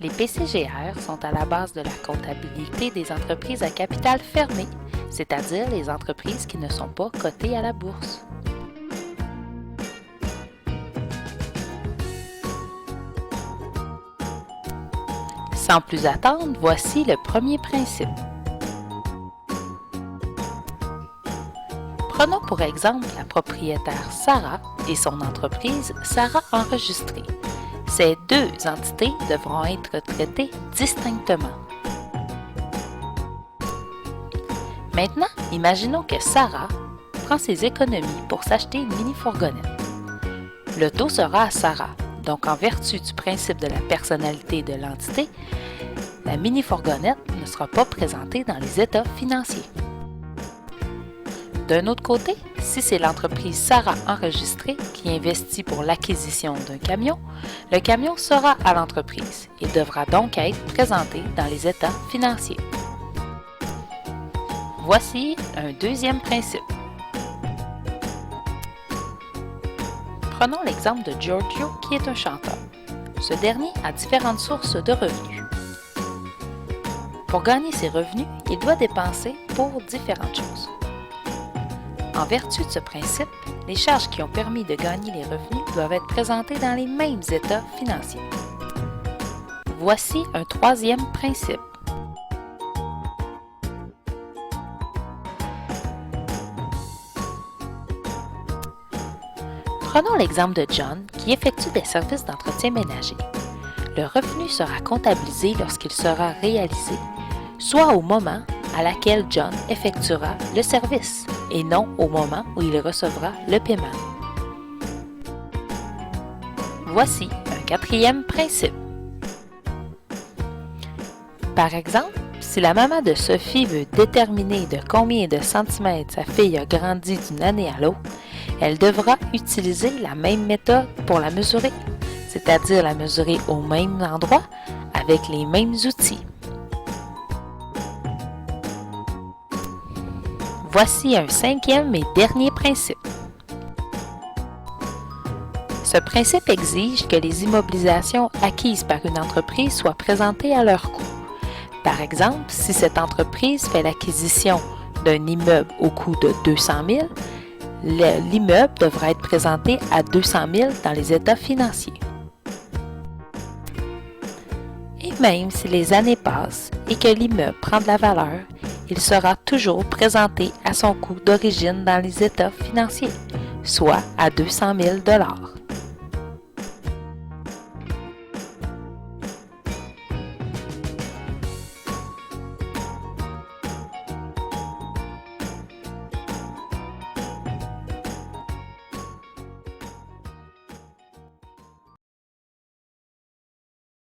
Les PCGR sont à la base de la comptabilité des entreprises à capital fermé, c'est-à-dire les entreprises qui ne sont pas cotées à la bourse. Sans plus attendre, voici le premier principe. Prenons pour exemple la propriétaire Sarah et son entreprise Sarah Enregistrée. Ces deux entités devront être traitées distinctement. Maintenant, imaginons que Sarah prend ses économies pour s'acheter une mini-fourgonnette. Le taux sera à Sarah, donc en vertu du principe de la personnalité de l'entité, la mini-fourgonnette ne sera pas présentée dans les états financiers. D'un autre côté, si c'est l'entreprise Sarah Enregistrée qui investit pour l'acquisition d'un camion, le camion sera à l'entreprise et devra donc être présenté dans les états financiers. Voici un deuxième principe. Prenons l'exemple de Giorgio qui est un chanteur. Ce dernier a différentes sources de revenus. Pour gagner ses revenus, il doit dépenser pour différentes choses. En vertu de ce principe, les charges qui ont permis de gagner les revenus doivent être présentées dans les mêmes états financiers. Voici un troisième principe. Prenons l'exemple de John qui effectue des services d'entretien ménager. Le revenu sera comptabilisé lorsqu'il sera réalisé, soit au moment à laquelle John effectuera le service et non au moment où il recevra le paiement. Voici un quatrième principe. Par exemple, si la maman de Sophie veut déterminer de combien de centimètres sa fille a grandi d'une année à l'autre, elle devra utiliser la même méthode pour la mesurer, c'est-à-dire la mesurer au même endroit avec les mêmes outils. Voici un cinquième et dernier principe. Ce principe exige que les immobilisations acquises par une entreprise soient présentées à leur coût. Par exemple, si cette entreprise fait l'acquisition d'un immeuble au coût de 200 000, l'immeuble devra être présenté à 200 000 dans les états financiers. Et même si les années passent et que l'immeuble prend de la valeur, il sera toujours présenté à son coût d'origine dans les états financiers, soit à 200 000 $.